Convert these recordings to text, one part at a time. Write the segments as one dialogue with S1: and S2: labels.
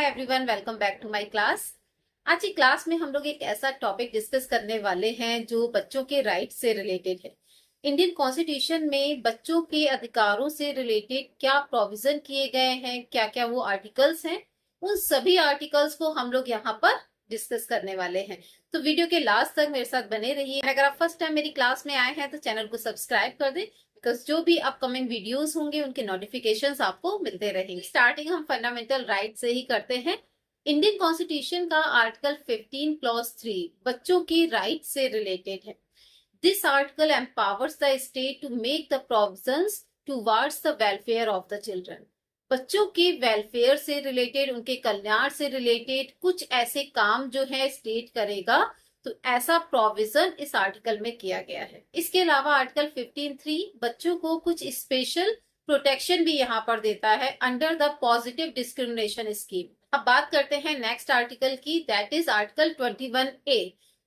S1: Hi everyone, welcome back to my class. आज की class में हम लोग एक ऐसा टॉपिक डिस्कस करने वाले हैं जो बच्चों के राइट से रिलेटेड है। इंडियन कॉन्स्टिट्यूशन में बच्चों के अधिकारों से रिलेटेड क्या प्रोविजन किए गए हैं, क्या क्या वो आर्टिकल्स हैं, उन सभी आर्टिकल्स को हम लोग यहाँ पर डिस्कस करने वाले हैं। तो वीडियो के लास्ट तक मेरे साथ बने रहिए। अगर आप फर्स्ट टाइम मेरी क्लास में आए हैं तो चैनल को सब्सक्राइब कर दें, बिकॉज जो भी अपकमिंग वीडियोस होंगे उनके नोटिफिकेशंस आपको मिलते रहेंगे। स्टार्टिंग हम फंडामेंटल राइट से ही करते हैं। इंडियन कॉन्स्टिट्यूशन का आर्टिकल 15 क्लॉज 3 बच्चों की राइट से रिलेटेड है। This article empowers the state to make the provisions towards the welfare of the children. बच्चों के वेलफेयर से रिलेटेड, उनके कल्याण से रिलेटेड कुछ ऐसे काम जो है स्टेट करेगा, तो ऐसा प्रोविजन इस आर्टिकल में किया गया है। इसके अलावा आर्टिकल 15(3) बच्चों को कुछ स्पेशल प्रोटेक्शन भी यहाँ पर देता है under the positive discrimination scheme. अब बात करते हैं नेक्स्ट आर्टिकल की, दैट इज आर्टिकल 21A।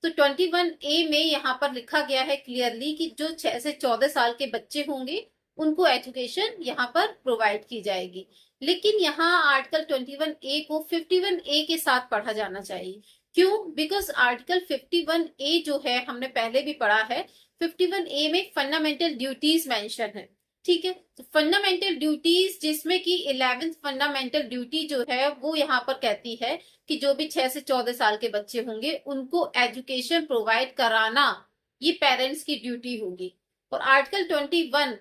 S1: तो 21A में यहाँ पर लिखा गया है क्लियरली कि जो 6 से 14 साल के बच्चे होंगे उनको एजुकेशन यहाँ पर प्रोवाइड की जाएगी। लेकिन यहाँ आर्टिकल 21A को 51A के साथ पढ़ा जाना चाहिए। क्यों? बिकॉज आर्टिकल 51A जो है हमने पहले भी पढ़ा है, 51A में फंडामेंटल ड्यूटीज मेंशन है। ठीक है, तो फंडामेंटल ड्यूटीज जिसमें कि 11th फंडामेंटल ड्यूटी जो है वो यहाँ पर कहती है कि जो भी 6 से 14 साल के बच्चे होंगे उनको एजुकेशन प्रोवाइड कराना ये पेरेंट्स की ड्यूटी होगी। और आर्टिकल 21A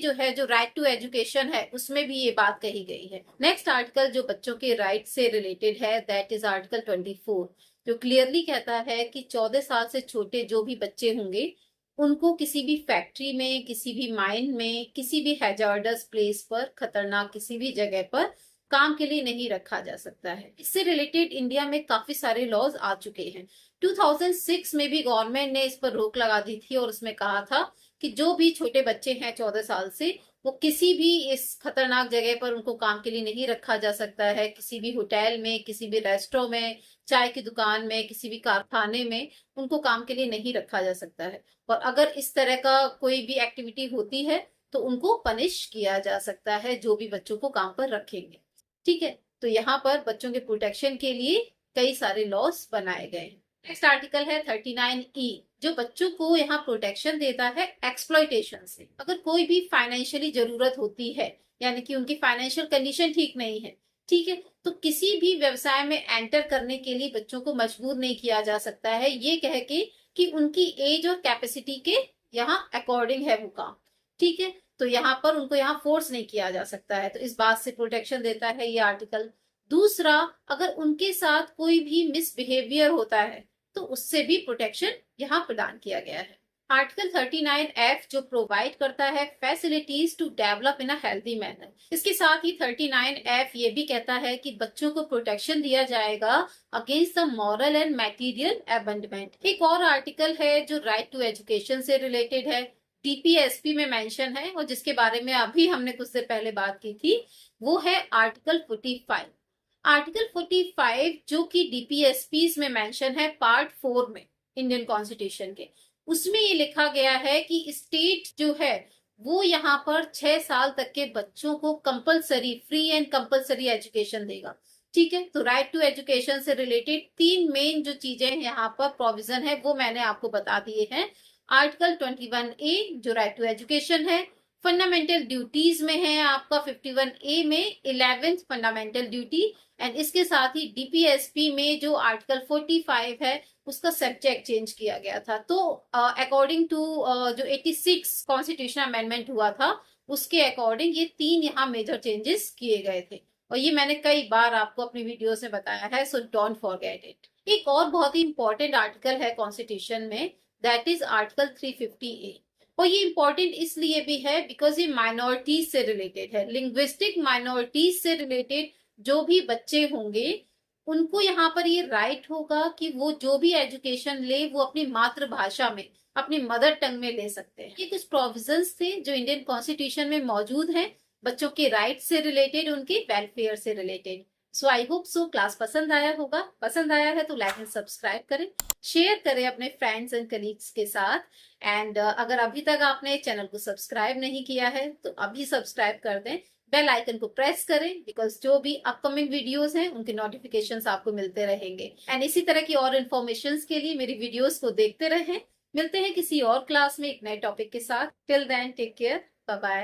S1: जो है, जो राइट टू एजुकेशन है, उसमें भी ये बात कही गई है। नेक्स्ट आर्टिकल जो बच्चों के राइट से रिलेटेड है, दैट इज आर्टिकल 24, जो क्लियरली कहता है कि 14 साल से छोटे जो भी बच्चे होंगे उनको किसी भी फैक्ट्री में, किसी भी माइन में, किसी भी हैजार्डस प्लेस पर, खतरनाक किसी भी जगह पर काम के लिए नहीं रखा जा सकता है। इससे रिलेटेड इंडिया में काफी सारे लॉज आ चुके हैं। 2006 में भी गवर्नमेंट ने इस पर रोक लगा दी थी और उसमें कहा था कि जो भी छोटे बच्चे हैं 14 साल से, वो किसी भी इस खतरनाक जगह पर उनको काम के लिए नहीं रखा जा सकता है। किसी भी होटल में, किसी भी रेस्टोरेंट में, चाय की दुकान में, किसी भी कारखाने में उनको काम के लिए नहीं रखा जा सकता है। और अगर इस तरह का कोई भी एक्टिविटी होती है तो उनको पनिश किया जा सकता है, जो भी बच्चों को काम पर रखेंगे। ठीक है, तो यहाँ पर बच्चों के प्रोटेक्शन के लिए कई सारे लॉस बनाए गए हैं। नेक्स्ट आर्टिकल है 39E, जो बच्चों को यहाँ प्रोटेक्शन देता है एक्सप्लॉयटेशन से। अगर कोई भी फाइनेंशियली जरूरत होती है, यानी कि उनकी फाइनेंशियल कंडीशन ठीक नहीं है, ठीक है, तो किसी भी व्यवसाय में एंटर करने के लिए बच्चों को मजबूर नहीं किया जा सकता है ये कह के कि उनकी एज और कैपेसिटी के यहाँ अकॉर्डिंग है वो काम। ठीक है, तो यहाँ पर उनको यहाँ फोर्स नहीं किया जा सकता है, तो इस बात से प्रोटेक्शन देता है ये आर्टिकल। दूसरा, अगर उनके साथ कोई भी मिसबिहेवियर होता है तो उससे भी प्रोटेक्शन यहाँ प्रदान किया गया है। आर्टिकल 39F जो प्रोवाइड करता है facilities to develop in a healthy manner. इसके साथ ही 39F ये भी कहता है कि बच्चों को प्रोटेक्शन दिया जाएगा against the moral and material abandonment. एक और आर्टिकल है जो राइट टू एजुकेशन से रिलेटेड है, DPSP में मेंशन है, और जिसके बारे में अभी हमने कुछ देर पहले बात की थी, वो है आर्टिकल 45। आर्टिकल 45 जो कि DPSPs में मेंशन है पार्ट 4 में इंडियन कॉन्स्टिट्यूशन के, उसमें ये लिखा गया है कि स्टेट जो है वो यहाँ पर 6 साल तक के बच्चों को compulsory, free and compulsory education देगा। ठीक है, तो राइट टू एजुकेशन से रिलेटेड 3 मेन जो चीजें यहाँ पर प्रोविजन है वो मैंने आपको बता दिए हैं। आर्टिकल 21A जो राइट टू एजुकेशन है, फंडामेंटल ड्यूटीज में है आपका 51A में 11th फंडामेंटल ड्यूटी, एंड इसके साथ ही DPSP में जो आर्टिकल 45 है उसका सब्जेक्ट चेंज किया गया था। तो अकॉर्डिंग टू जो 86 कॉन्स्टिट्यूशन अमेंडमेंट हुआ था उसके अकॉर्डिंग ये 3 यहाँ मेजर चेंजेस किए गए थे, और ये मैंने कई बार आपको अपनी वीडियोस में बताया है, सो डोंट फॉरगेट इट। एक और बहुत ही इंपॉर्टेंट आर्टिकल है कॉन्स्टिट्यूशन में, दैट इज आर्टिकल 350A, और ये इंपॉर्टेंट इसलिए भी है बिकॉज ये माइनॉरिटीज से रिलेटेड है। लिंग्विस्टिक माइनॉरिटीज से रिलेटेड जो भी बच्चे होंगे उनको यहाँ पर ये राइट होगा कि वो जो भी एजुकेशन ले वो अपनी मातृभाषा में, अपनी मदर टंग में ले सकते हैं। ये कुछ प्रोविजंस थे जो इंडियन कॉन्स्टिट्यूशन में मौजूद हैं बच्चों के राइट से रिलेटेड, उनके वेलफेयर से related. So I hope so class पसंद आया होगा। पसंद आया है तो लाइक एंड सब्सक्राइब करें, शेयर करें अपने फ्रेंड्स एंड कलीग्स के साथ, एंड अगर अभी तक आपने चैनल को सब्सक्राइब नहीं किया है तो अभी सब्सक्राइब कर दें, बेल आइकन को प्रेस करें, बिकॉज जो भी अपकमिंग वीडियोस हैं उनके नोटिफिकेशंस आपको मिलते रहेंगे। एंड इसी तरह की और इन्फॉर्मेशन के लिए मेरी वीडियोस को देखते रहें। मिलते हैं किसी और क्लास में एक नए टॉपिक के साथ। Till then take care, bye bye.